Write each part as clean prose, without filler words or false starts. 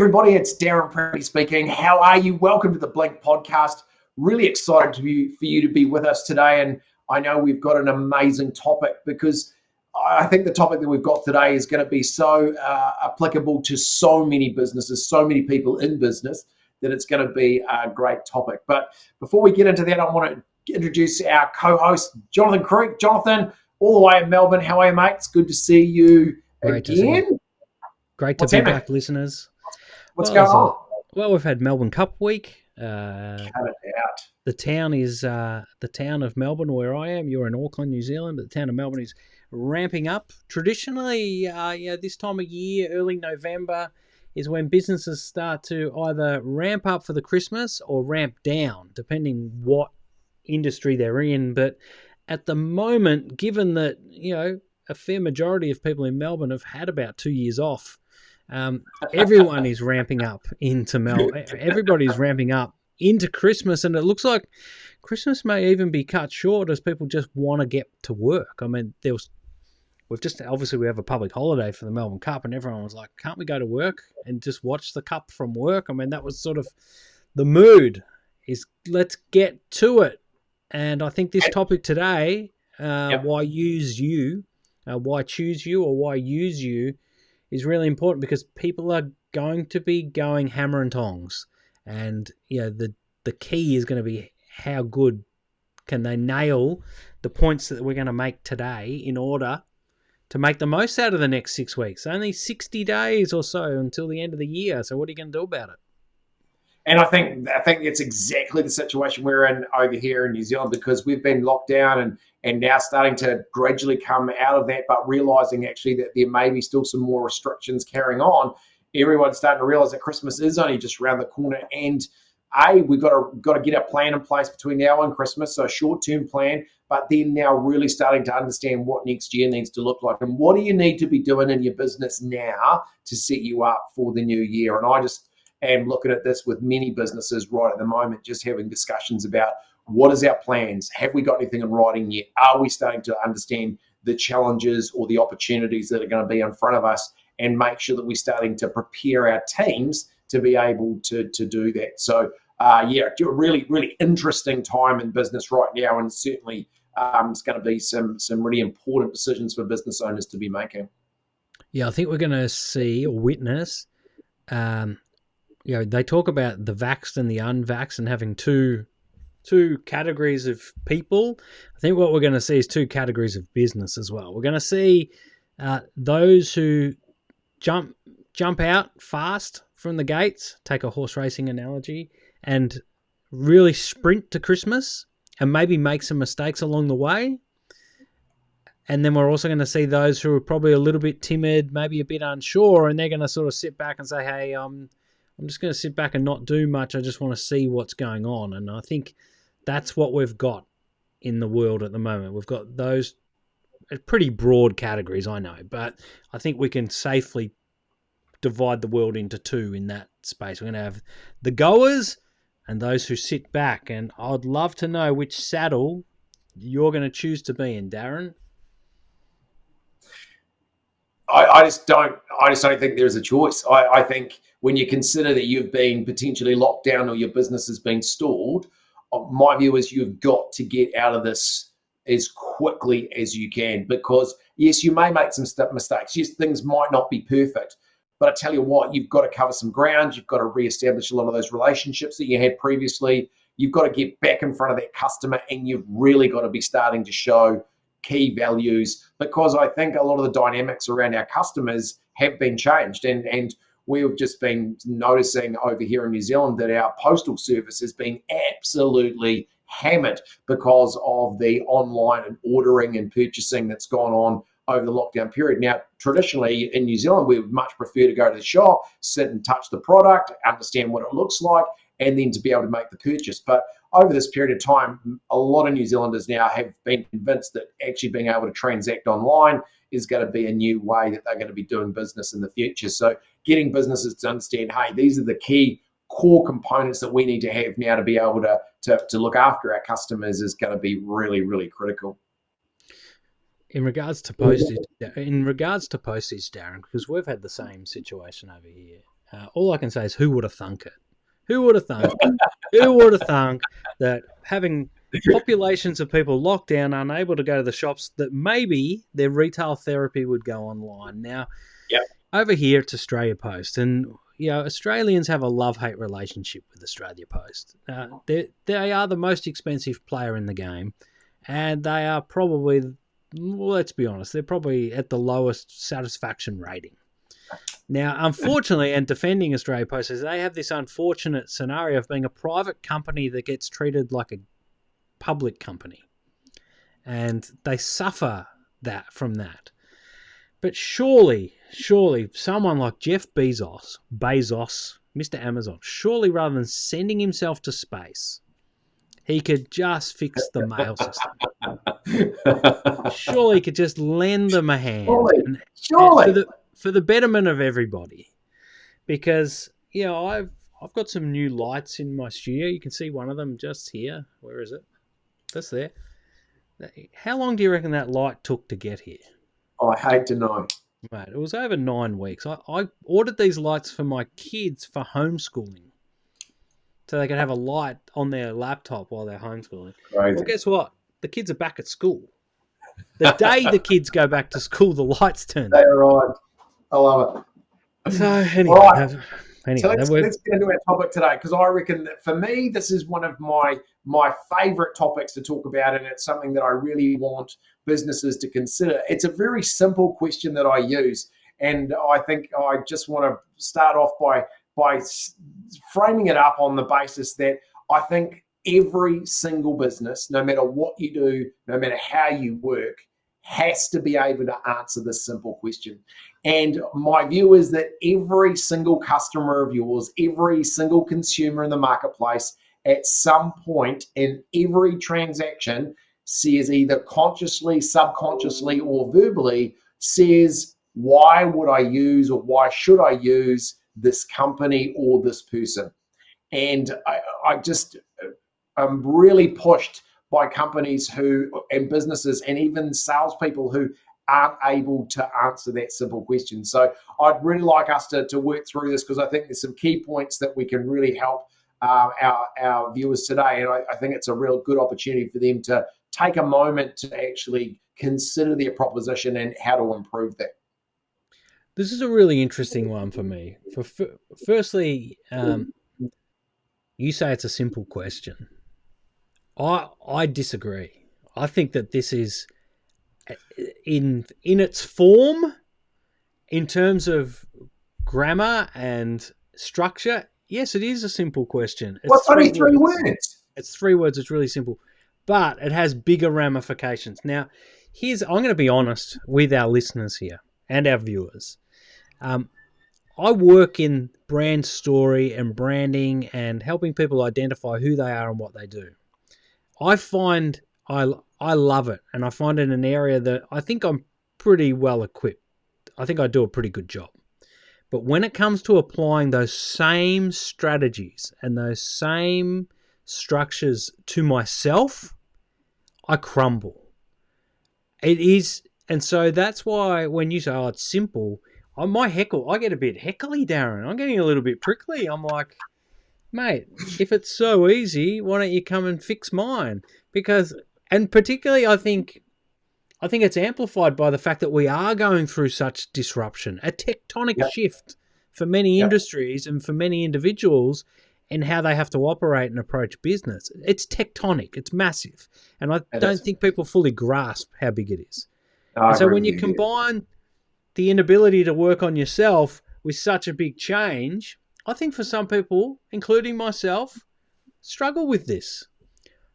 everybody, it's Darren Prady speaking. How are you? Welcome to the Blink podcast. Really excited for you to be with us today. And I know we've got an amazing topic because I think the topic that we've got today is going to be so applicable to so many businesses, so many people in business, that it's going to be a great topic. But before we get into that, I want to introduce our co-host, Jonathan Creek. Jonathan, all the way in Melbourne. How are you, mate? It's good to see you Great again. to see you. Great to be back, listeners. What's going on? Well, we've had Melbourne Cup week. Cut it out. The town is the town of Melbourne, where I am. You're in Auckland, New Zealand, but the town of Melbourne is ramping up. Traditionally, this time of year, early November, is when businesses start to either ramp up for the Christmas or ramp down, depending what industry they're in. But at the moment, given that a fair majority of people in Melbourne have had about 2 years off, everyone is ramping up into Melbourne. Everybody's ramping up into Christmas, and it looks like Christmas may even be cut short as people just want to get to work. I mean, obviously we have a public holiday for the Melbourne Cup, and everyone was like, can't we go to work and just watch the Cup from work? I mean, that was sort of the mood, is let's get to it. And I think this topic today, why choose you, or why use you, is really important, because people are going to be going hammer and tongs. And the key is going to be how good can they nail the points that we're going to make today in order to make the most out of the next 6 weeks. Only 60 days or so until the end of the year. So what are you going to do about it? And I think it's exactly the situation we're in over here in New Zealand, because we've been locked down and now starting to gradually come out of that, but realising actually that there may be still some more restrictions carrying on. Everyone's starting to realise that Christmas is only just around the corner, and we've got to get a plan in place between now and Christmas, so a short-term plan, but then now really starting to understand what next year needs to look like, and what do you need to be doing in your business now to set you up for the new year. And I just am looking at this with many businesses right at the moment, just having discussions about what is our plans? Have we got anything in writing yet? Are we starting to understand the challenges or the opportunities that are going to be in front of us, and make sure that we're starting to prepare our teams to be able to do that? So, really, really interesting time in business right now, and certainly it's going to be some really important decisions for business owners to be making. Yeah, I think we're going to see or witness, they talk about the vaxxed and the unvaxxed and having two categories of people. I think what we're going to see is two categories of business as well. We're going to see those who jump out fast from the gates, take a horse racing analogy, and really sprint to Christmas and maybe make some mistakes along the way. And then we're also going to see those who are probably a little bit timid, maybe a bit unsure, and they're going to sort of sit back and say, hey, I'm just going to sit back and not do much. I just want to see what's going on. And I think that's what we've got in the world at the moment. We've got those pretty broad categories, I know, but I think we can safely divide the world into two in that space. We're going to have the goers and those who sit back. And I'd love to know which saddle you're going to choose to be in, Darren. I just don't think there's a choice. I think when you consider that you've been potentially locked down or your business has been stalled, my view is you've got to get out of this as quickly as you can, because yes, you may make some mistakes. Yes, things might not be perfect, but I tell you what, you've got to cover some ground. You've got to reestablish a lot of those relationships that you had previously. You've got to get back in front of that customer, and you've really got to be starting to show key values, because I think a lot of the dynamics around our customers have been changed, and we've just been noticing over here in New Zealand that our postal service has been absolutely hammered because of the online and ordering and purchasing that's gone on over the lockdown period. Now, traditionally in New Zealand, we would much prefer to go to the shop, sit and touch the product, understand what it looks like, and then to be able to make the purchase. But over this period of time, a lot of New Zealanders now have been convinced that actually being able to transact online is going to be a new way that they're going to be doing business in the future. So getting businesses to understand, hey, these are the key core components that we need to have now to be able to look after our customers is going to be really, really critical. In regards to postage, Darren, because we've had the same situation over here. all I can say is, who would have thunk it? Who would have thunk? Who would have thunk that having populations of people locked down, unable to go to the shops, that maybe their retail therapy would go online? Now, Yep. over here it's Australia Post, and Australians have a love-hate relationship with Australia Post. They are the most expensive player in the game, and they are probably, well, let's be honest, they're probably at the lowest satisfaction rating. Now, unfortunately, and defending Australia Post, is they have this unfortunate scenario of being a private company that gets treated like a public company, and they suffer from that. But surely, someone like Jeff Bezos, Mr. Amazon, surely rather than sending himself to space, he could just fix the mail system. Surely he could just lend them a hand. Surely. And for the betterment of everybody. Because, I've got some new lights in my studio. You can see one of them just here. Where is it? That's there. How long do you reckon that light took to get here? I hate to know. Mate, it was over 9 weeks. I ordered these lights for my kids for homeschooling, so they could have a light on their laptop while they're homeschooling. Crazy. Well, guess what? The kids are back at school. The day the kids go back to school, the lights turn. They're right. I love it. So anyway, right. So let's get into our topic today, because I reckon that for me, this is one of my favourite topics to talk about, and it's something that I really want businesses to consider. It's a very simple question that I use, and I think I just want to start off by framing it up on the basis that I think every single business, no matter what you do, no matter how you work, has to be able to answer this simple question. And my view is that every single customer of yours, every single consumer in the marketplace, at some point in every transaction, says, either consciously, subconsciously, or verbally, says, why would I use, or why should I use this company or this person? And I'm really pushed by companies and businesses and even salespeople who aren't able to answer that simple question. So I'd really like us to work through this, because I think there's some key points that we can really help our viewers today. And I think it's a real good opportunity for them to take a moment to actually consider their proposition and how to improve that. This is a really interesting one for me. Firstly, you say it's a simple question. I disagree. I think that this is, in its form, in terms of grammar and structure, yes, it is a simple question. What's only 3 words? It's 3 words. It's really simple, but it has bigger ramifications. Now, I'm going to be honest with our listeners here and our viewers. I work in brand story and branding and helping people identify who they are and what they do. I find I love it, and I find it an area that I think I'm pretty well equipped. I think I do a pretty good job. But when it comes to applying those same strategies and those same structures to myself, I crumble. It is, and so that's why when you say, it's simple, I get a bit heckly, Darren. I'm getting a little bit prickly. I'm like, mate, if it's so easy, why don't you come and fix mine? And particularly, I think it's amplified by the fact that we are going through such disruption, a tectonic shift for many industries and for many individuals in how they have to operate and approach business. It's tectonic. It's massive. And I don't think people fully grasp how big it is. And so when you combine the inability to work on yourself with such a big change, I think for some people, including myself, struggle with this.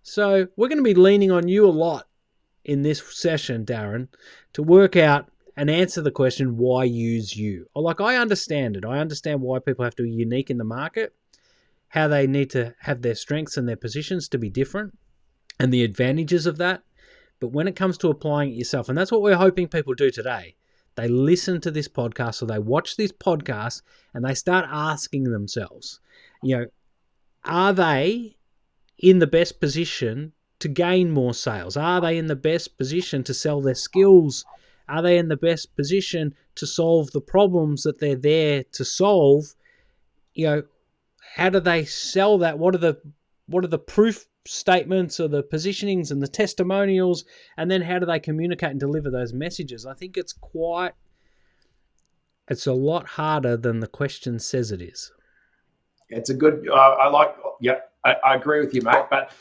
So we're going to be leaning on you a lot in this session, Darren, to work out and answer the question, why use you? I understand it. I understand why people have to be unique in the market, how they need to have their strengths and their positions to be different, and the advantages of that. But when it comes to applying it yourself, and that's what we're hoping people do today, they listen to this podcast, or they watch this podcast, and they start asking themselves, are they in the best position to gain more sales? Are they in the best position to sell their skills? Are they in the best position to solve the problems that they're there to solve how do they sell that? What are the proof statements or the positionings and the testimonials, and then how do they communicate and deliver those messages? I think it's a lot harder than the question says it is. It's a good. I like. Yeah, I agree with you, mate. But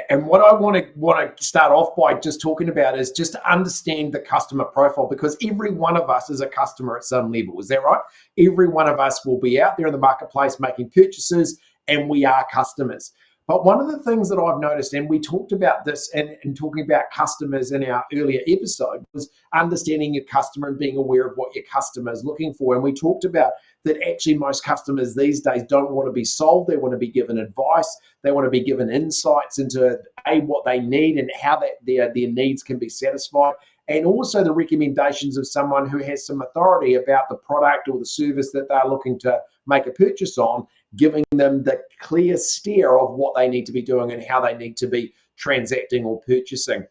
and what I want to start off by just talking about is just to understand the customer profile, because every one of us is a customer at some level. Is that right? Every one of us will be out there in the marketplace making purchases, and we are customers. But one of the things that I've noticed, and we talked about this and talking about customers in our earlier episode, was understanding your customer and being aware of what your customer is looking for. And we talked about that actually most customers these days don't want to be sold. They want to be given advice. They want to be given insights into what they need and how their needs can be satisfied. And also the recommendations of someone who has some authority about the product or the service that they're looking to make a purchase on, giving them the clear steer of what they need to be doing and how they need to be transacting or purchasing.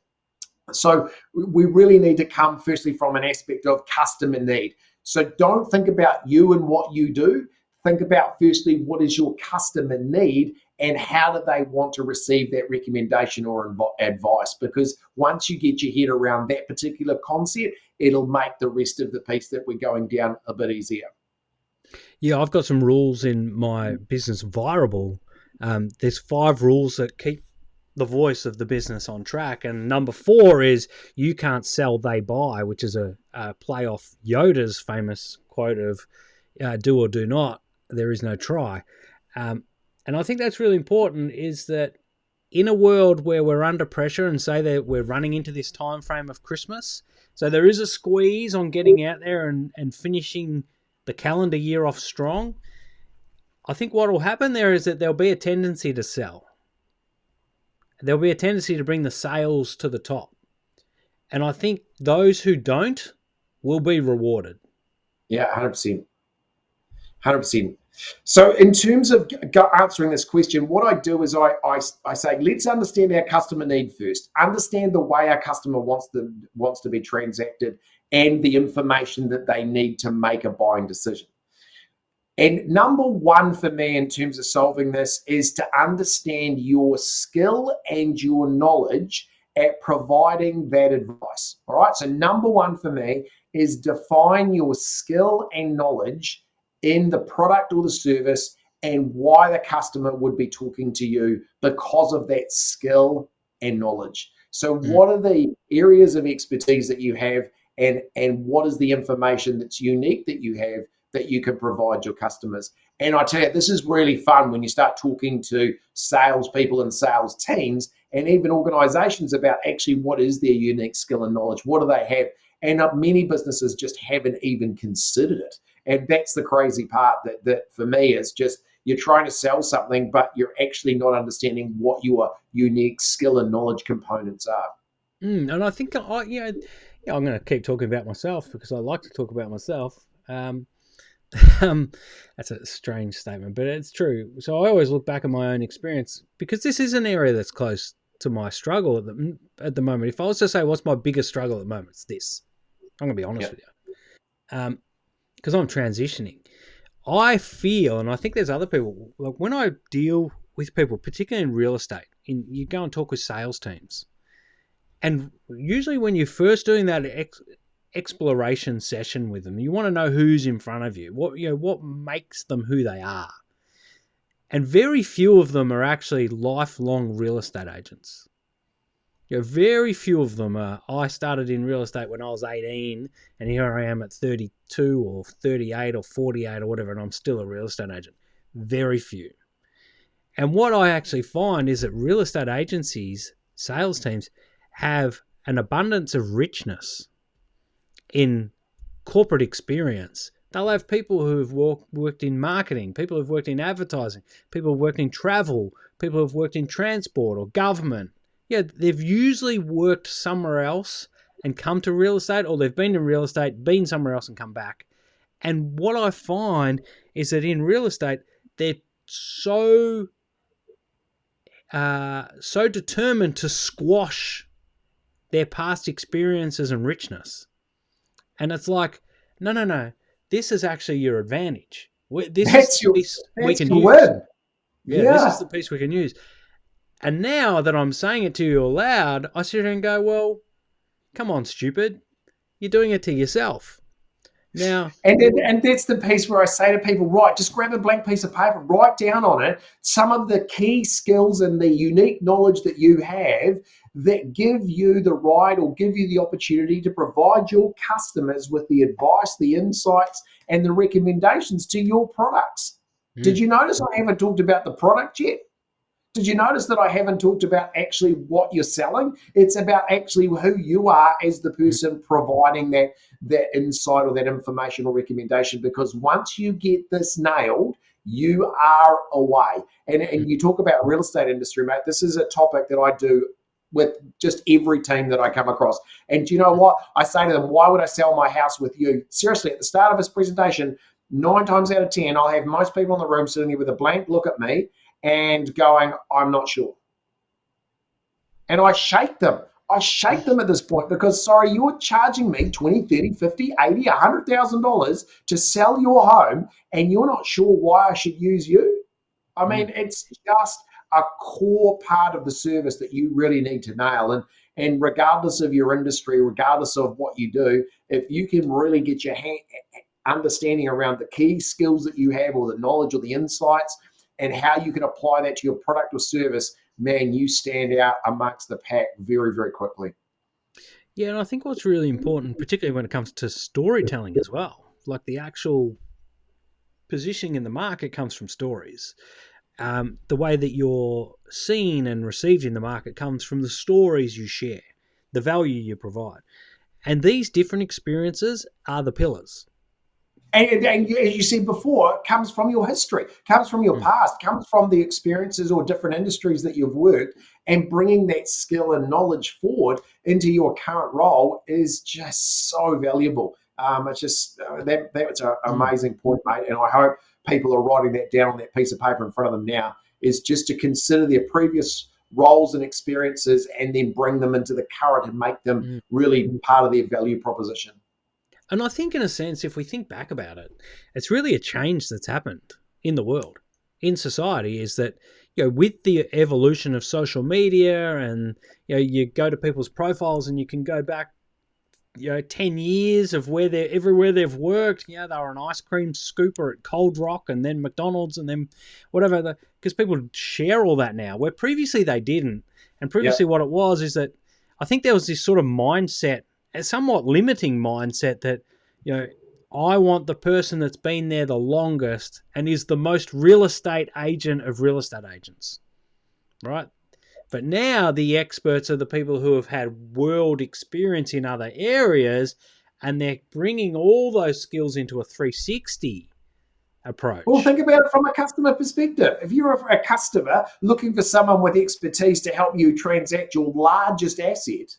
So we really need to come firstly from an aspect of customer need. So don't think about you and what you do. Think about firstly, what is your customer need and how do they want to receive that recommendation or advice? Because once you get your head around that particular concept, it'll make the rest of the piece that we're going down a bit easier. Yeah, I've got some rules in my business Viable. There's 5 rules that keep the voice of the business on track. And number 4 is you can't sell, they buy, which is a play off Yoda's famous quote of do or do not, there is no try. And I think that's really important, is that in a world where we're under pressure and say that we're running into this time frame of Christmas, so there is a squeeze on getting out there and finishing the calendar year off strong, I think what will happen there is that there'll be a tendency to sell. There'll be a tendency to bring the sales to the top. And I think those who don't will be rewarded. Yeah, 100%. 100%. So in terms of answering this question, what I do is I say, let's understand our customer need first. Understand the way our customer wants to be transacted and the information that they need to make a buying decision. And number 1 for me in terms of solving this is to understand your skill and your knowledge at providing that advice. All right. So number 1 for me is define your skill and knowledge in the product or the service and why the customer would be talking to you because of that skill and knowledge. So what are the areas of expertise that you have, and what is the information that's unique that you have that you can provide your customers? And I tell you, this is really fun when you start talking to salespeople and sales teams and even organizations about actually what is their unique skill and knowledge. What do they have? And many businesses just haven't even considered it. And that's the crazy part that for me is just you're trying to sell something, but you're actually not understanding what your unique skill and knowledge components are. And I think I'm going to keep talking about myself because I like to talk about myself. That's a strange statement, but it's true. So I always look back at my own experience because this is an area that's close to my struggle at the moment. If I was to say what's my biggest struggle at the moment, it's this. I'm going to be honest with you. Because I'm transitioning. I feel, and I think there's other people, like when I deal with people, particularly in real estate, you go and talk with sales teams. And usually when you're first doing that exploration session with them, you want to know who's in front of you, what makes them who they are. And very few of them are actually lifelong real estate agents. Very few of them are, I started in real estate when I was 18 and here I am at 32 or 38 or 48 or whatever, and I'm still a real estate agent. Very few. And what I actually find is that real estate agencies, sales teams, have an abundance of richness in corporate experience. They'll have people who have worked in marketing, people who've worked in advertising, people who've worked in travel, people who've worked in transport or government. Yeah, they've usually worked somewhere else and come to real estate, or they've been in real estate, been somewhere else and come back. And what I find is that in real estate, they're so determined to squash their past experiences and richness. And it's like, no. This is actually your advantage. This is That's the your piece we that's can your use. win. Yeah, this is Yeah. the piece we can use. And now that I'm saying it to you aloud, I sit here and go, well, come on, stupid. You're doing it to yourself. Now, And that's the piece where I say to people, right, just grab a blank piece of paper, write down on it some of the key skills and the unique knowledge that you have that give you the right or give you the opportunity to provide your customers with the advice, the insights, and the recommendations to your products. Did mm, you notice I haven't talked about the product yet? Did you notice that I haven't talked about actually what you're selling? It's about actually who you are as the mm, person providing that insight or that information or recommendation. Because once you get this nailed, you are away. And mm, you talk about real estate industry, mate. This is a topic that I do with just every team that I come across. And do you know what? I say to them, why would I sell my house with you? Seriously, at the start of this presentation, 9 times out of 10, I'll have most people in the room sitting there with a blank look at me and going, I'm not sure. And I shake them. I shake them at this point because, sorry, you're charging me 20, 30, 50, 80, $100,000 to sell your home and you're not sure why I should use you. I mm. mean, it's just a core part of the service that you really need to nail. And regardless of your industry, regardless of what you do, if you can really get your understanding around the key skills that you have or the knowledge or the insights and how you can apply that to your product or service, man, you stand out amongst the pack very, very quickly. Yeah, and I think what's really important, particularly when it comes to storytelling as well, like the actual positioning in the market comes from stories. The way that you're seen and received in the market comes from the stories you share, the value you provide. And these different experiences are the pillars. And as you said before, it comes from your history, comes from your Mm, past, comes from the experiences or different industries that you've worked, and bringing that skill and knowledge forward into your current role is just so valuable. It's just that's an mm. amazing point, mate. And I hope people are writing that down on that piece of paper in front of them now. Is just to consider their previous roles and experiences, and then bring them into the current and make them Mm. really part of their value proposition. And I think, in a sense, if we think back about it, it's really a change that's happened in the world, in society, is that, with the evolution of social media and, you go to people's profiles and you can go back, 10 years of where they're everywhere they've worked. They were an ice cream scooper at Cold Rock and then McDonald's and then whatever, because people share all that now, where previously they didn't. And Yeah. previously what it was is that I think there was this sort of mindset, a somewhat limiting mindset that, I want the person that's been there the longest and is the most real estate agent of real estate agents, right? But now the experts are the people who have had world experience in other areas, and they're bringing all those skills into a 360 Well, approach. think about it from a customer perspective. If you're a customer looking for someone with expertise to help you transact your largest asset,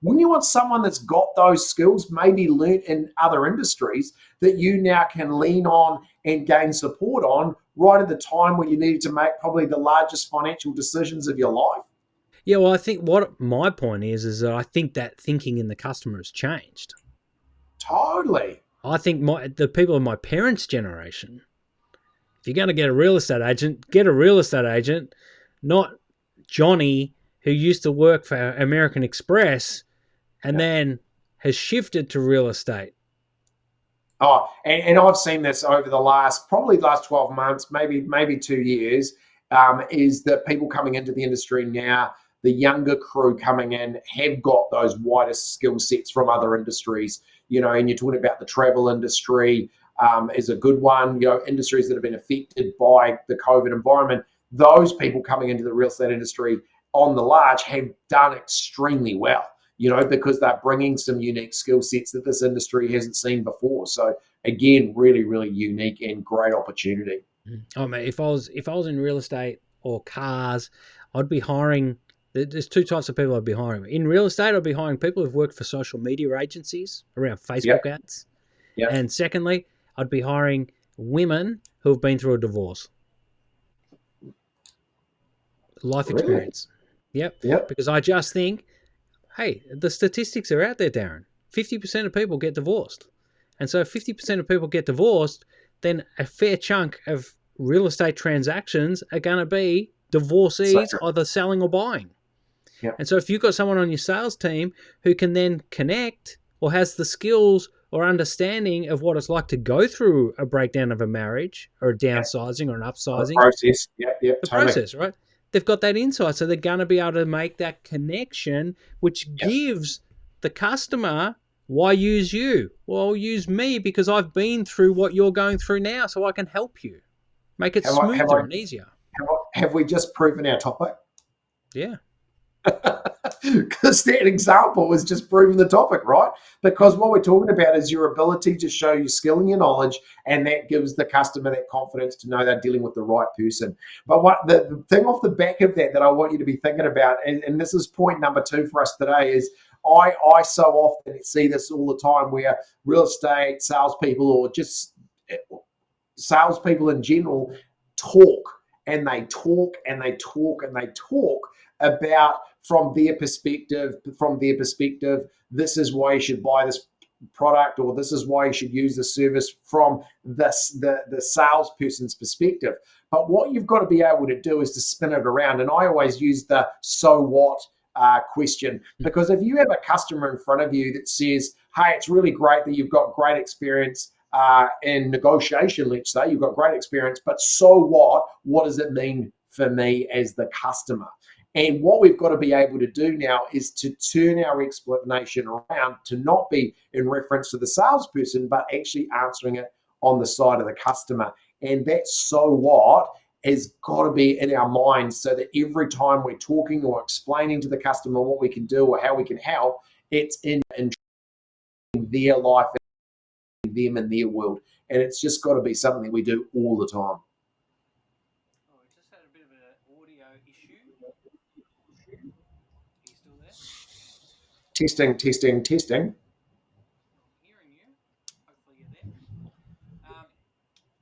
wouldn't you want someone that's got those skills, maybe learnt in other industries, that you now can lean on and gain support on right at the time when you needed to make probably the largest financial decisions of your life? Yeah, well, I think what my point is that I think that thinking in the customer has changed. Totally. I think the people of my parents' generation, if you're going to get a real estate agent, get a real estate agent, not Johnny who used to work for American Express and Yeah. then has shifted to real estate. Oh, and I've seen this over the probably the last 12 months, maybe 2 years, is that people coming into the industry now, the younger crew coming in have got those wider skill sets from other industries, and you're talking about the travel industry is a good one, industries that have been affected by the COVID environment. Those people coming into the real estate industry on the large have done extremely well, because they're bringing some unique skill sets that this industry hasn't seen before. So again, really, really unique and great opportunity. Oh man, if I was in real estate or cars, I'd be hiring. There's two types of people I'd be hiring. In real estate, I'd be hiring people who've worked for social media agencies around Facebook Yep, ads, yep. and secondly, I'd be hiring women who have been through a divorce, life Really? experience. Yep, Yep. because I just think, hey, the statistics are out there, Darren. 50% of people get divorced, and so if 50% of people get divorced, then a fair chunk of real estate transactions are going to be divorcees either selling or buying. Yep. And so if you've got someone on your sales team who can then connect or has the skills or understanding of what it's like to go through a breakdown of a marriage or a downsizing or an upsizing. Process. The totally. Process, right? They've got that insight, so they're going to be able to make that connection, which gives the customer, why use you? Well, use me because I've been through what you're going through now, so I can help you. Make it smoother and easier. Have we just proven our topic? Yeah. Because that example was just proving the topic, right? Because what we're talking about is your ability to show your skill and your knowledge, and that gives the customer that confidence to know they're dealing with the right person. But what the thing off the back of that I want you to be thinking about, and this is point number 2 for us today, is I so often see this all the time where real estate salespeople or just salespeople in general talk and they talk and they talk and they talk about from their perspective, this is why you should buy this product, or this is why you should use the service from the salesperson's perspective. But what you've got to be able to do is to spin it around. And I always use the so what question, because if you have a customer in front of you that says, hey, it's really great that you've got great experience in negotiation, let's say, you've got great experience, but so what? What does it mean for me as the customer? And what we've got to be able to do now is to turn our explanation around to not be in reference to the salesperson, but actually answering it on the side of the customer. And that so what has got to be in our minds, so that every time we're talking or explaining to the customer what we can do or how we can help, it's in their life, and them in their world. And it's just got to be something that we do all the time. Testing. I'm hearing you. Hopefully you're there.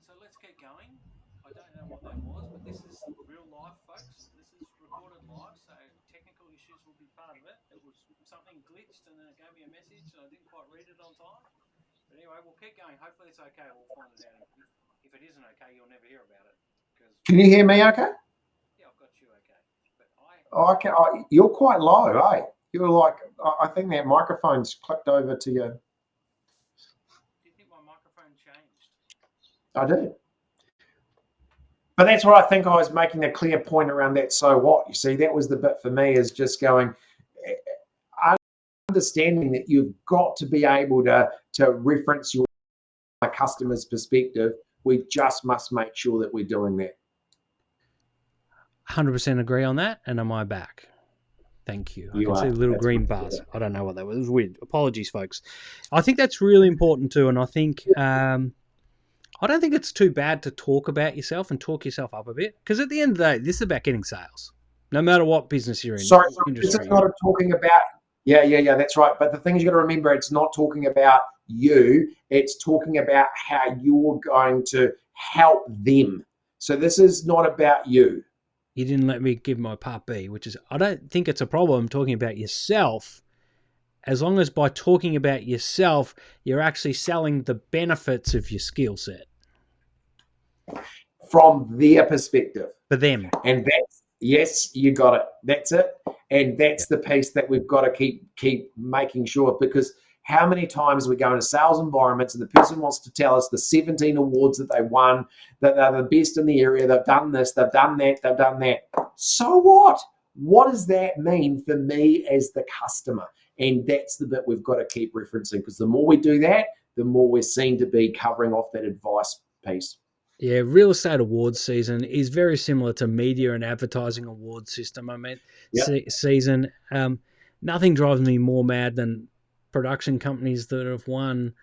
So let's keep going. I don't know what that was, but this is real life, folks. This is recorded live, so technical issues will be part of it. It was something glitched and then it gave me a message and I didn't quite read it on time. But anyway, we'll keep going. Hopefully it's okay. We'll find it out. If it isn't okay, you'll never hear about it. Can you hear me okay? Yeah, I've got you okay. But you're quite low, eh? You're like, I think that microphone's clicked over to you. Do you think my microphone changed? I do. But that's what I think I was making a clear point around that. So what? You see, that was the bit for me, is just going, understanding that you've got to be able to reference your customer's perspective. We just must make sure that we're doing that. 100% agree on that. And am I back? Thank you. I can see little green bars. I don't know what that was. It was weird. Apologies, folks. I think that's really important too. And I think I don't think it's too bad to talk about yourself and talk yourself up a bit, because at the end of the day, this is about getting sales, no matter what business you're in. Sorry, this is not talking about. Yeah, that's right. But the thing is, you got to remember, it's not talking about you. It's talking about how you're going to help them. So this is not about you. You didn't let me give my part B, which is, I don't think it's a problem talking about yourself, as long as by talking about yourself, you're actually selling the benefits of your skill set. From their perspective. For them. And that's, yes, you got it. That's it. And that's the piece that we've got to keep making sure, because how many times we go into sales environments and the person wants to tell us the 17 awards that they won, that they're the best in the area, they've done this, they've done that, they've done that. So what? What does that mean for me as the customer? And that's the bit we've got to keep referencing, because the more we do that, the more we're seen to be covering off that advice piece. Yeah, real estate awards season is very similar to media and advertising awards system. I mean, season. Nothing drives me more mad than production companies that have won,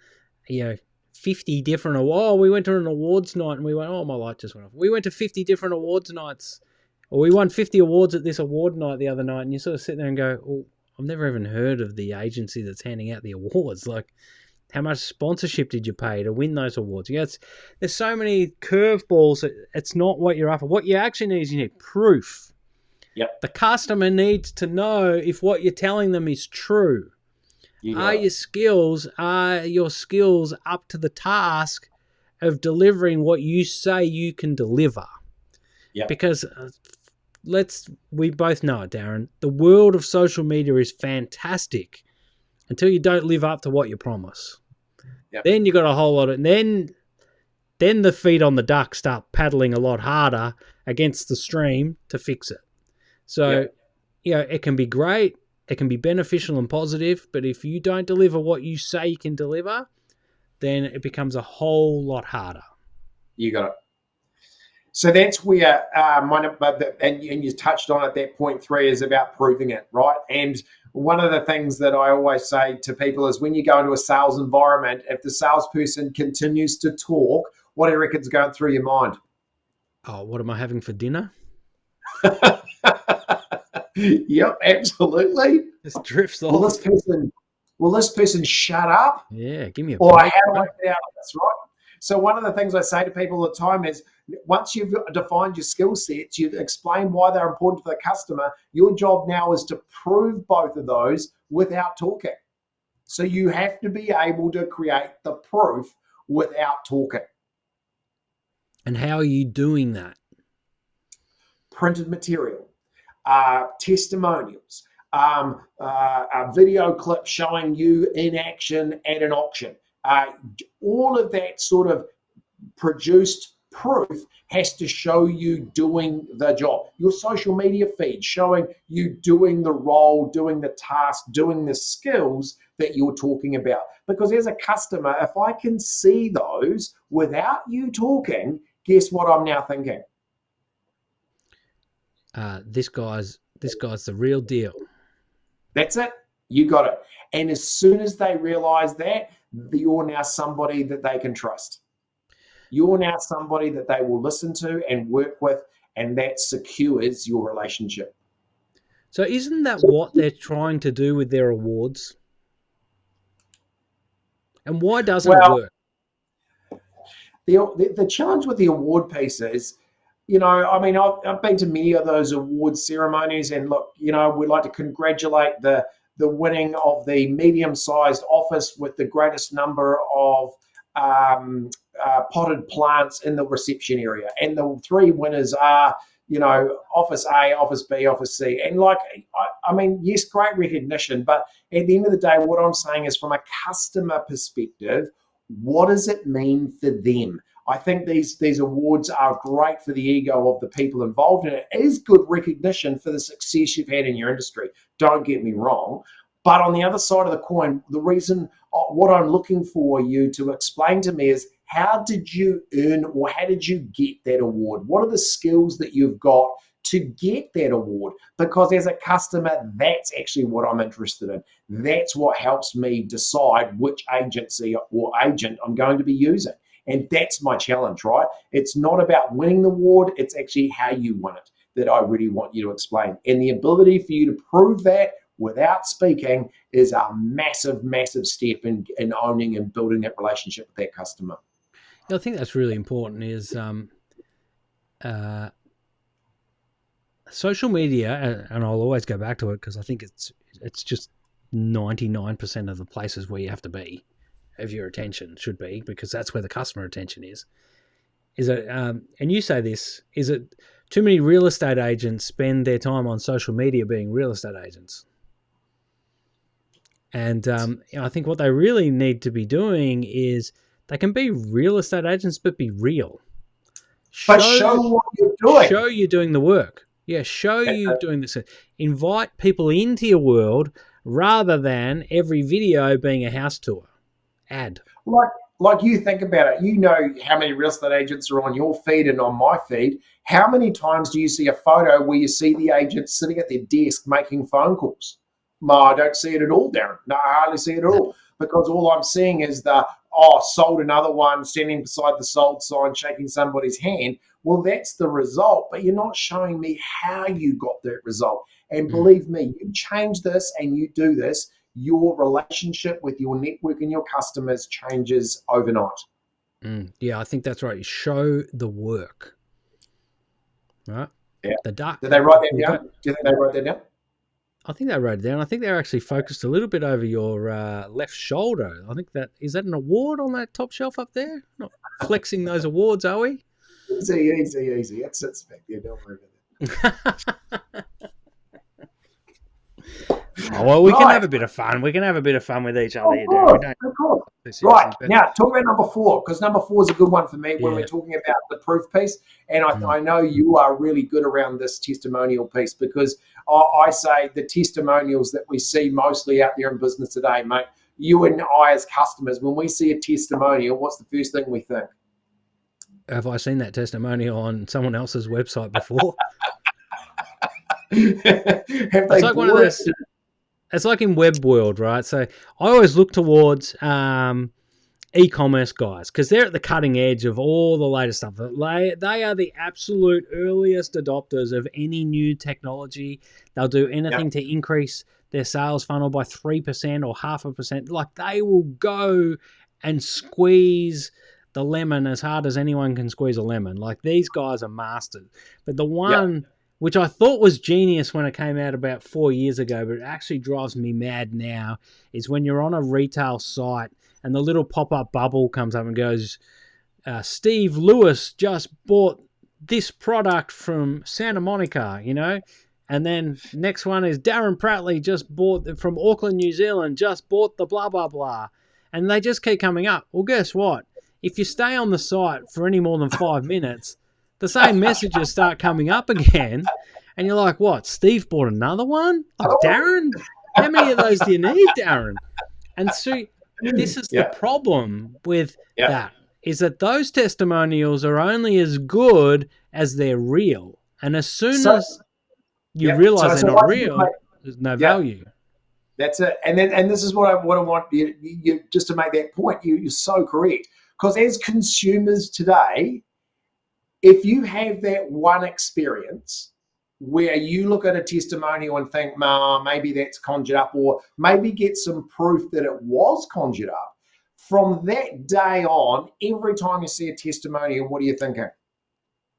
50 different awards. Oh, we went to an awards night and we went, oh, my light just went off. We went to 50 different awards nights, or we won 50 awards at this award night the other night, and you sort of sit there and go, oh, I've never even heard of the agency that's handing out the awards. Like, how much sponsorship did you pay to win those awards? There's so many curveballs. It's not what you're after. What you actually need is you need proof. Yep. The customer needs to know if what you're telling them is true. Are your skills up to the task of delivering what you say you can deliver. Yeah. Because we both know it, Darren. The world of social media is fantastic until you don't live up to what you promise. Yeah. Then you got a whole lot of, and then the feet on the duck start paddling a lot harder against the stream to fix it. So, it can be great, it can be beneficial and positive, but if you don't deliver what you say you can deliver, then it becomes a whole lot harder. You got it. So that's where and you touched on it. That point 3 is about proving it, right? And one of the things that I always say to people is when you go into a sales environment, if the salesperson continues to talk, what do you reckon's going through your mind? Oh, what am I having for dinner? Yep, absolutely. This drifts off. Will this person shut up? Yeah, give me a Or break. how do I get out of this, right? So one of the things I say to people all the time is once you've defined your skill sets, you've explained why they're important to the customer, your job now is to prove both of those without talking. So you have to be able to create the proof without talking. And how are you doing that? Printed material, testimonials, a video clip showing you in action at an auction. All of that sort of produced proof has to show you doing the job. Your social media feed showing you doing the role, doing the task, doing the skills that you're talking about. Because as a customer, if I can see those without you talking, guess what I'm now thinking? This guy's the real deal. That's it. You got it. And as soon as they realize that, you're now somebody that they can trust. You're now somebody that they will listen to and work with, and that secures your relationship. So isn't that what they're trying to do with their awards? And why doesn't it work? The challenge with the award piece is, I mean, I've been to many of those award ceremonies, and look, we'd like to congratulate the winning of the medium-sized office with the greatest number of potted plants in the reception area, and the 3 winners are, office A, office B, office C, and I mean, yes, great recognition, but at the end of the day, what I'm saying is, from a customer perspective, what does it mean for them? I think these awards are great for the ego of the people involved, and it is good recognition for the success you've had in your industry. Don't get me wrong. But on the other side of the coin, the reason, what I'm looking for you to explain to me is, how did you earn, or how did you get that award? What are the skills that you've got to get that award? Because as a customer, that's actually what I'm interested in. That's what helps me decide which agency or agent I'm going to be using. And that's my challenge, right? It's not about winning the award. It's actually how you win it that I really want you to explain. And the ability for you to prove that without speaking is a massive, massive step in owning and building that relationship with that customer. I think that's really important, is social media, and I'll always go back to it because I think it's just 99% of the places where you have to be, of your attention should be, because that's where the customer attention is. Is it, and you say this, is it too many real estate agents spend their time on social media being real estate agents? And I think what they really need to be doing is, they can be real estate agents, but be real. Show what you're doing. Show you're doing the work. Yeah, show you doing this. Invite people into your world rather than every video being a house tour ad. Like you think about it, you know how many real estate agents are on your feed and on my feed. How many times do you see a photo where you see the agent sitting at their desk making phone calls? No, I don't see it at all, Darren. No, I hardly see it at all, because all I'm seeing is sold another one, standing beside the sold sign, shaking somebody's hand. Well, that's the result, but you're not showing me how you got that result. And believe me, you change this and you do this, your relationship with your network and your customers changes overnight. Yeah, I think that's right. Show the work. Right? Yeah. The duck. Did they write that down? Do you think they wrote that down? I think they wrote it down. I think they're actually focused a little bit over your left shoulder. I think is that an award on that top shelf up there? Not flexing those awards, are we? Easy. It sits back there. Don't worry about Oh, well, we that. can Right. have a bit of fun. We can have a bit of fun with each other. Of course. Right. But, Now, talk about number 4, because number 4 is a good one for me when Yeah. we're talking about the proof piece. And I know you are really good around this testimonial piece, because I say the testimonials that we see mostly out there in business today, mate, you and I as customers, when we see a testimonial, what's the first thing we think? have I seen that testimonial on someone else's website before? It's like one of those. It's like in web world, right? So I always look towards e-commerce guys, because they're at the cutting edge of all the latest stuff. They are the absolute earliest adopters of any new technology. They'll do anything to increase their sales funnel by 3% or 0.5%. Like, they will go and squeeze the lemon as hard as anyone can squeeze a lemon. Like, these guys are masters. But the one which I thought was genius when it came out about 4 years ago, but it actually drives me mad now, is when you're on a retail site and the little pop-up bubble comes up and goes, Steve Lewis just bought this product from Santa Monica, you know? And then next one is Darren Prattley just bought from Auckland, New Zealand, just bought the blah, blah, blah. And they just keep coming up. Well, guess what? If you stay on the site for any more than 5 minutes, the same messages start coming up again, and you're like, what, Steve bought another one? Oh, Darren? How many of those do you need, Darren? And so this is the problem with that, is that those testimonials are only as good as they're real. And as soon as you realize they're not real, there's no value. That's it. And this is what I want you just to make that point. You're so correct. Because as consumers today, if you have that one experience where you look at a testimonial and think, maybe that's conjured up, or maybe get some proof that it was conjured up, from that day on, every time you see a testimonial, what are you thinking?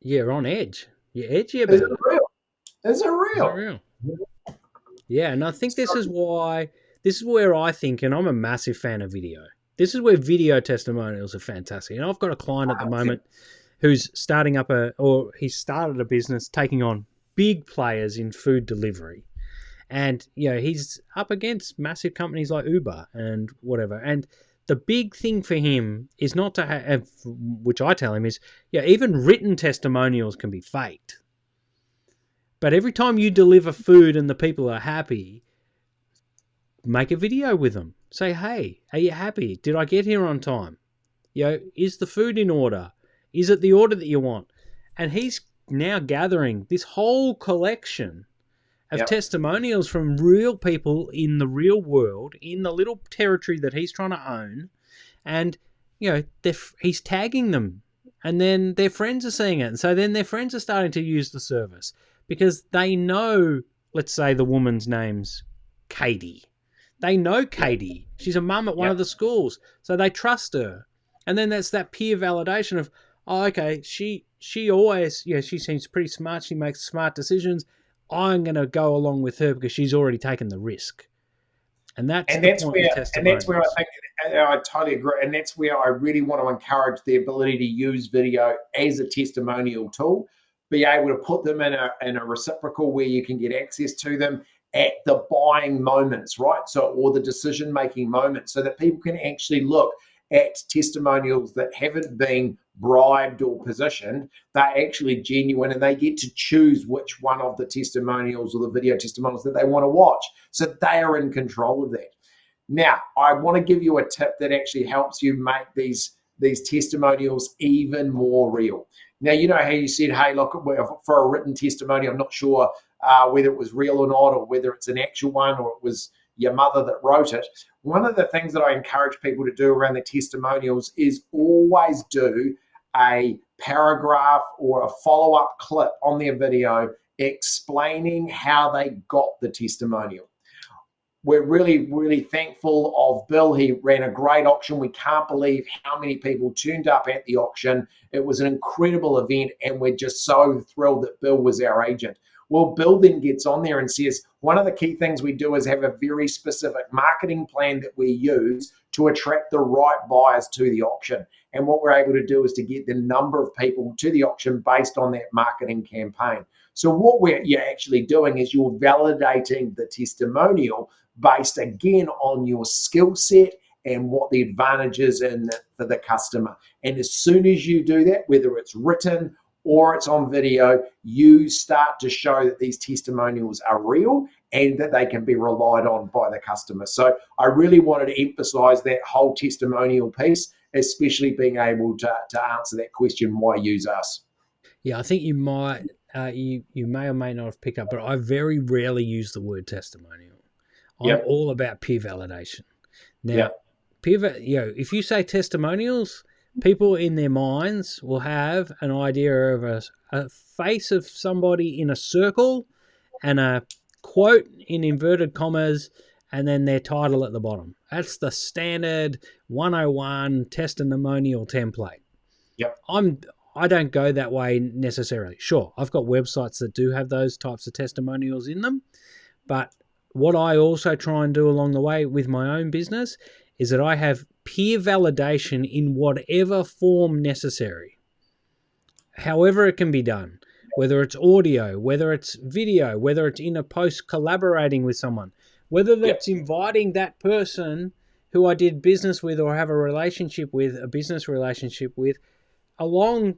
You're on edge. You're edgy about it. Is it real? Yeah, and I think this is where I think, and I'm a massive fan of video. This is where video testimonials are fantastic. And I've got a client at the moment who's starting up he started a business taking on big players in food delivery. And, you know, he's up against massive companies like Uber and whatever. And the big thing for him is not to have, which I tell him is, even written testimonials can be faked. But every time you deliver food and the people are happy, make a video with them. Say, hey, are you happy? Did I get here on time? Is the food in order? Is it the order that you want? And he's now gathering this whole collection of testimonials from real people in the real world, in the little territory that he's trying to own. And, he's tagging them. And then their friends are seeing it. And so then their friends are starting to use the service because they know, let's say the woman's name's Katie. They know Katie. She's a mum at one of the schools. So they trust her. And then that's that peer validation of, oh, okay, she always, she seems pretty smart. She makes smart decisions. I'm going to go along with her because she's already taken the risk. And that's where I think, I totally agree. And that's where I really want to encourage the ability to use video as a testimonial tool, be able to put them in a reciprocal where you can get access to them at the buying moments, right? Or the decision-making moments, so that people can actually look at testimonials that haven't been bribed or positioned. They're actually genuine, and they get to choose which one of the testimonials or the video testimonials that they want to watch. So they are in control of that. Now, I want to give you a tip that actually helps you make these testimonials even more real. Now, you know how you said, hey, look, for a written testimony, I'm not sure whether it was real or not, or whether it's an actual one, or it was your mother that wrote it. One of the things that I encourage people to do around the testimonials is always do a paragraph or a follow-up clip on their video explaining how they got the testimonial. We're really, really thankful of Bill. He ran a great auction. We can't believe how many people turned up at the auction. It was an incredible event, and we're just so thrilled that Bill was our agent. Well, Bill then gets on there and says, one of the key things we do is have a very specific marketing plan that we use to attract the right buyers to the auction. And what we're able to do is to get the number of people to the auction based on that marketing campaign. So what you're actually doing is you're validating the testimonial based again on your skill set and what the advantage is for the customer. And as soon as you do that, whether it's written or it's on video, you start to show that these testimonials are real and that they can be relied on by the customer. So I really wanted to emphasize that whole testimonial piece, especially being able to answer that question, why use us? Yeah, I think you might, you may or may not have picked up, but I very rarely use the word testimonial. I'm all about peer validation. Now, if you say testimonials, people in their minds will have an idea of a face of somebody in a circle and a quote in inverted commas and then their title at the bottom. That's the standard 101 testimonial template. I don't go that way necessarily. Sure, I've got websites that do have those types of testimonials in them, but what I also try and do along the way with my own business is that I have peer validation in whatever form necessary, however it can be done, whether it's audio, whether it's video, whether it's in a post collaborating with someone, whether that's inviting that person who I did business with or have a business relationship with, along,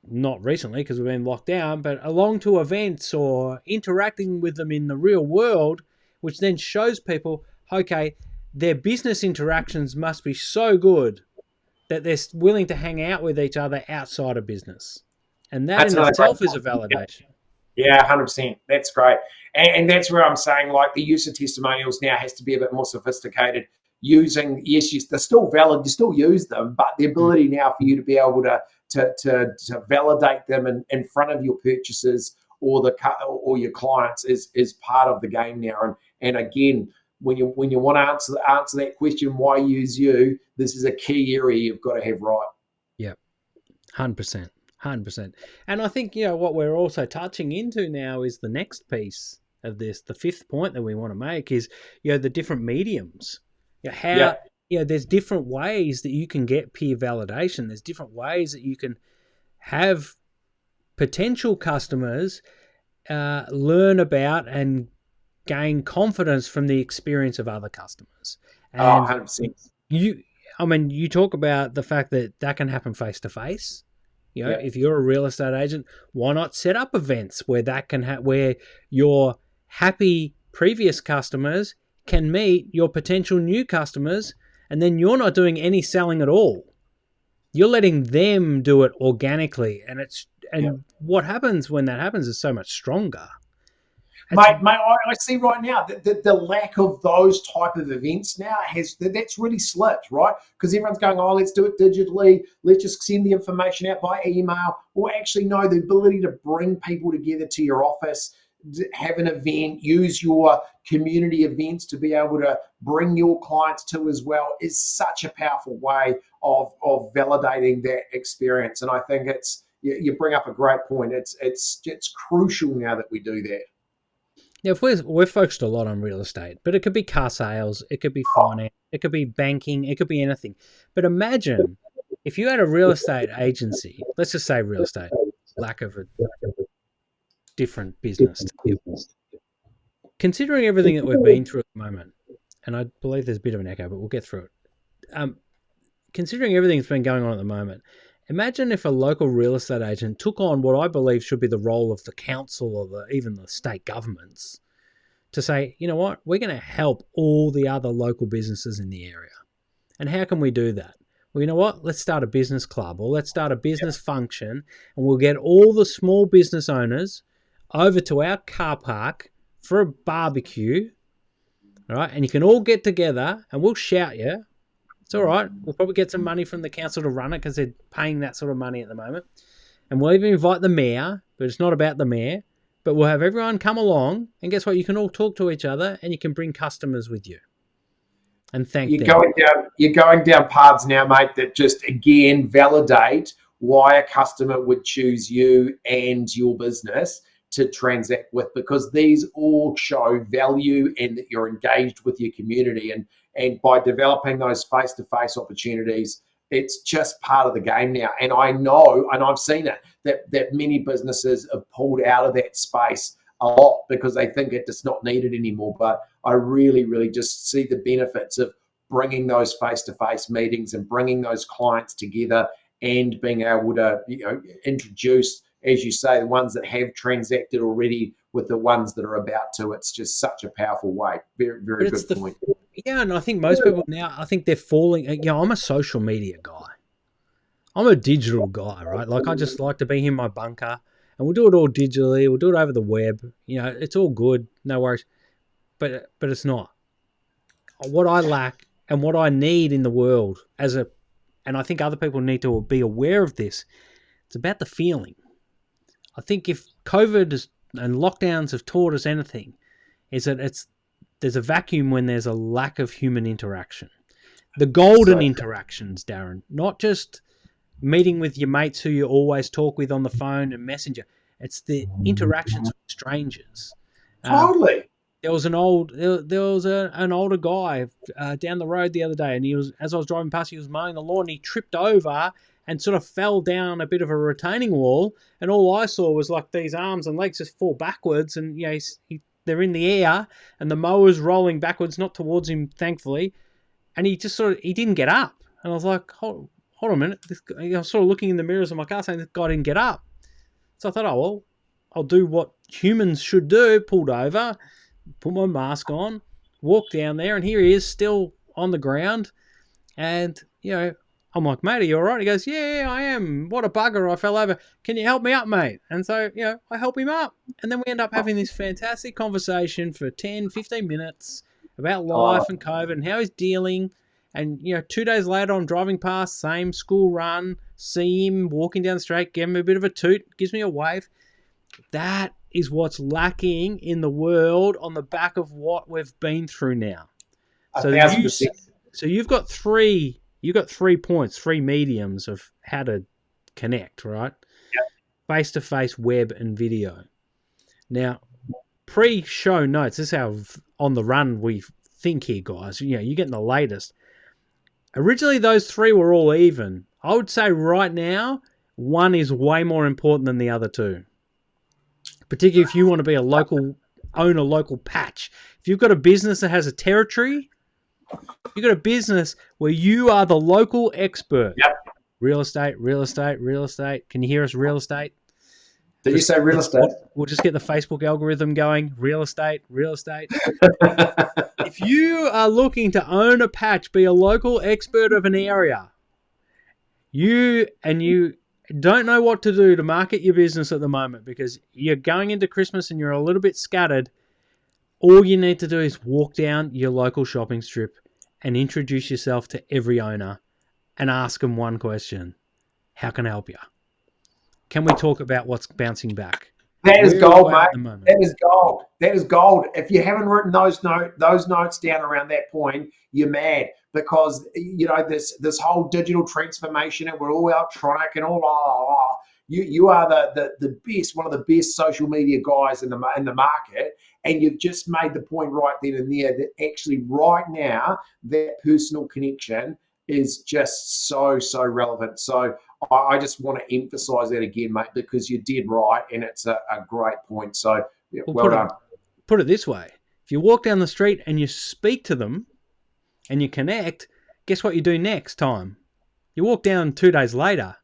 not recently because we've been locked down, but along to events or interacting with them in the real world, which then shows people, okay, their business interactions must be so good that they're willing to hang out with each other outside of business. And that in itself is a validation. Yeah, 100%. That's great. And that's where I'm saying, like, the use of testimonials now has to be a bit more sophisticated. Yes, they're still valid, you still use them, but the ability now for you to be able to validate them in front of your purchasers or your clients is part of the game now. And again, when you want to answer that question, why use you? This is a key area you've got to have right. Yeah, 100%. 100%. And I think, what we're also touching into now is the next piece of this. The fifth point that we want to make is, the different mediums. There's different ways that you can get peer validation. There's different ways that you can have potential customers learn about and gain confidence from the experience of other customers. And 100%. You talk about the fact that can happen face to face. If you're a real estate agent, why not set up events where that can where your happy previous customers can meet your potential new customers, and then you're not doing any selling at all. You're letting them do it organically, and what happens when that happens is so much stronger. Mate, I see right now that the lack of those type of events now that's really slipped, right? Because everyone's going, let's do it digitally. Let's just send the information out by email. Or actually, no, the ability to bring people together to your office, have an event, use your community events to be able to bring your clients to as well is such a powerful way of validating that experience. And I think you bring up a great point. It's crucial now that we do that. Now, if we're focused a lot on real estate, but it could be car sales, it could be finance, it could be banking, it could be anything. But imagine if you had a real estate agency, let's just say real estate, lack of a different business. Considering everything that we've been through at the moment, and I believe there's a bit of an echo, but we'll get through it. Considering everything that's been going on at the moment, imagine if a local real estate agent took on what I believe should be the role of the council or even the state governments to say, you know what, we're going to help all the other local businesses in the area. And how can we do that? Well, you know what, let's start a business club or let's start a business function, and we'll get all the small business owners over to our car park for a barbecue, all right? And you can all get together and we'll shout you. It's all right. We'll probably get some money from the council to run it because they're paying that sort of money at the moment. And we'll even invite the mayor, but it's not about the mayor. But we'll have everyone come along, and guess what? You can all talk to each other and you can bring customers with you. And thank them. You're going down paths now, mate, that just, again, validate why a customer would choose you and your business to transact with, because these all show value and that you're engaged with your community. And by developing those face-to-face opportunities, it's just part of the game now. And I know, and I've seen it, that many businesses have pulled out of that space a lot because they think it's just not needed anymore. But I really, really just see the benefits of bringing those face-to-face meetings and bringing those clients together and being able to, introduce, as you say, the ones that have transacted already with the ones that are about to. It's just such a powerful way. Very, very good point. Yeah, and I think most people now, I think they're falling. I'm a social media guy. I'm a digital guy, right? Like, I just like to be in my bunker, and we'll do it all digitally. We'll do it over the web. It's all good, no worries. But it's not. What I lack and what I need in the world and I think other people need to be aware of this. It's about the feeling. I think if COVID and lockdowns have taught us anything, is that there's a vacuum when there's a lack of human interaction. The golden interactions, Darren, not just meeting with your mates who you always talk with on the phone and messenger. It's the interactions with strangers. Totally. There was an older guy down the road the other day, and as I was driving past, he was mowing the lawn. And he tripped over and sort of fell down a bit of a retaining wall, and all I saw was like these arms and legs just fall backwards, and they're in the air, and the mower's rolling backwards, not towards him, thankfully, and he just he didn't get up, and I was like, hold on a minute, I was sort of looking in the mirrors of my car saying this guy didn't get up, so I thought, oh well, I'll do what humans should do, pulled over, put my mask on, walked down there, and here he is still on the ground, and I'm like, mate, are you all right? He goes, yeah, I am. What a bugger. I fell over. Can you help me up, mate? And so, I help him up. And then we end up having this fantastic conversation for 10, 15 minutes about life and COVID and how he's dealing. And, 2 days later, I'm driving past, same school run, see him walking down the street, give him a bit of a toot, gives me a wave. That is what's lacking in the world on the back of what we've been through now. So you've got three points, three mediums of how to connect, right? Yep. Face-to-face, web, and video. Now, pre-show notes, this is how on the run we think here, guys. You're getting the latest. Originally, those three were all even. I would say right now, one is way more important than the other two. Particularly if you want to be own a local patch. If you've got a business that has a territory, you've got a business where you are the local expert. Yep. Real estate, real estate, real estate. Can you hear us, real estate? Did you say real estate? We'll just get the Facebook algorithm going. Real estate, real estate. If you are looking to own a patch, be a local expert of an area, you don't know what to do to market your business at the moment because you're going into Christmas and you're a little bit scattered, all you need to do is walk down your local shopping strip and introduce yourself to every owner and ask them one question. How can I help you? Can we talk about what's bouncing back? That is gold, mate. That is gold. That is gold. If you haven't written those notes down around that point, you're mad because this whole digital transformation and we're all electronic and all. You are the best, one of the best social media guys in the market, and you've just made the point right then and there that actually right now that personal connection is just so relevant. So I just want to emphasize that again, mate, because you did right, and it's a great point. So well done. Put it this way: if you walk down the street and you speak to them and you connect, guess what you do next time? You walk down 2 days later.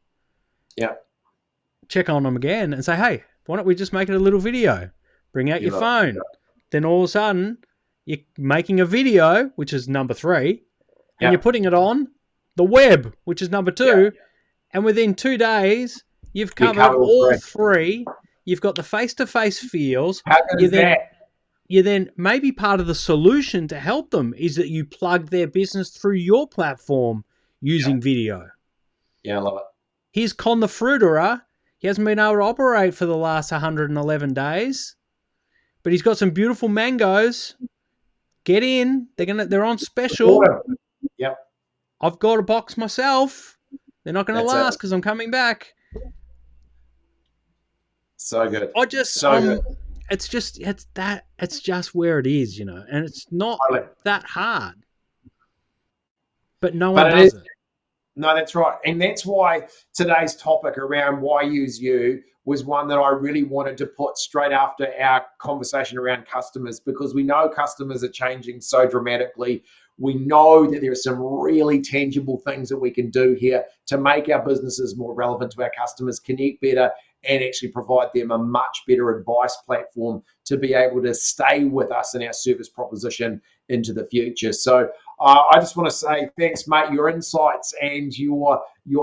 Yeah. Check on them again and say, hey, why don't we just make it a little video? Bring out your phone. Then all of a sudden, you're making a video, which is number 3, and you're putting it on the web, which is number 2. Yeah. And within 2 days, you've covered all 3. You've got the face-to-face feels. How good is that? You then maybe part of the solution to help them is that you plug their business through your platform using video. Yeah, I love it. Here's Con the fruiterer. He hasn't been able to operate for the last 111 days, but he's got some beautiful mangoes. Get in. They're on special. Yep. I've got a box myself. They're not going to last because I'm coming back. So good. I just So good. it's just where it is, and it's not Totally. that hard. But no one But it does is. it. No, that's right. And that's why today's topic around why use you was one that I really wanted to put straight after our conversation around customers, because we know customers are changing so dramatically. We know that there are some really tangible things that we can do here to make our businesses more relevant to our customers, connect better, and actually provide them a much better advice platform to be able to stay with us in our service proposition into the future. So I just want to say thanks, mate. Your insights and your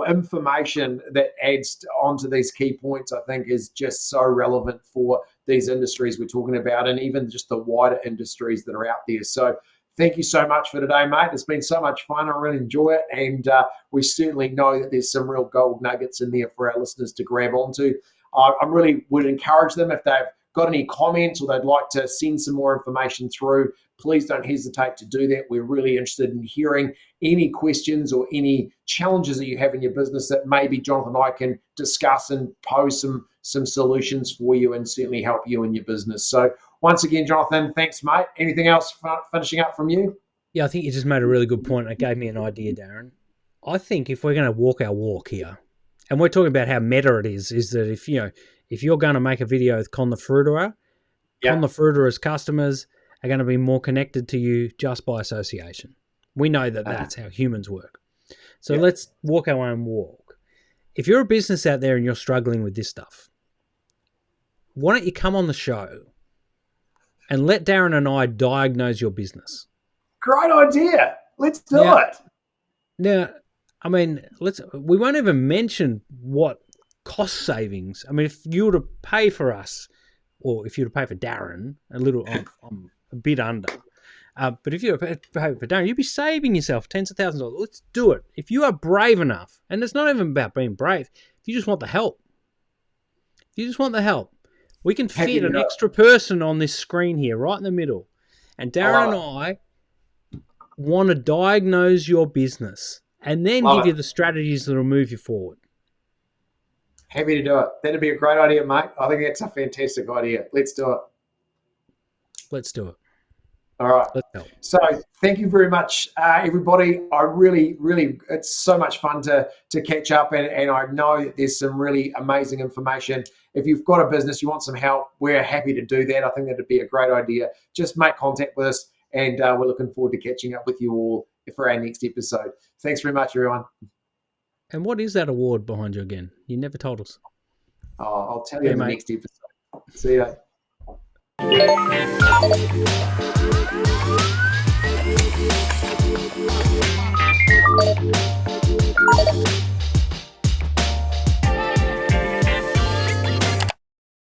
information that adds onto these key points, I think, is just so relevant for these industries we're talking about, and even just the wider industries that are out there. So thank you so much for today, mate. It's been so much fun. I really enjoy it, and we certainly know that there's some real gold nuggets in there for our listeners to grab onto. I really would encourage them, if they've got any comments or they'd like to send some more information through, please don't hesitate to do that. We're really interested in hearing any questions or any challenges that you have in your business that maybe Jonathan and I can discuss and pose some solutions for you, and certainly help you in your business. So once again, Jonathan, thanks, mate. Anything else finishing up from you? Yeah, I think you just made a really good point. It gave me an idea, Darren. I think if we're going to walk our walk here, and we're talking about how meta it is that if you're going to make a video with Con the Fruiterer, Con the Fruiterer's customers are going to be more connected to you just by association. We know that that's how humans work. So let's walk our own walk. If you're a business out there and you're struggling with this stuff, why don't you come on the show and let Darren and I diagnose your business? Great idea. Let's do it. Now, I mean, we won't even mention what cost savings. I mean, if you were to pay for us, or if you were to pay for Darren, I'm a bit under. But if you were to pay for Darren, you'd be saving yourself tens of thousands of dollars. Let's do it. If you are brave enough, and it's not even about being brave, if you just want the help, we can fit an extra person on this screen here, right in the middle. And Darren and I want to diagnose your business and then give you the strategies that will move you forward. Happy to do it. That'd be a great idea, mate. I think that's a fantastic idea. Let's do it. Let's do it. All right. So thank you very much, everybody. I really, it's so much fun to catch up, and I know that there's some really amazing information. If you've got a business, you want some help, we're happy to do that. I think that'd be a great idea. Just make contact with us, and we're looking forward to catching up with you all for our next episode. Thanks very much, everyone. And what is that award behind you again? You never told us. I'll tell you in the next episode. See ya.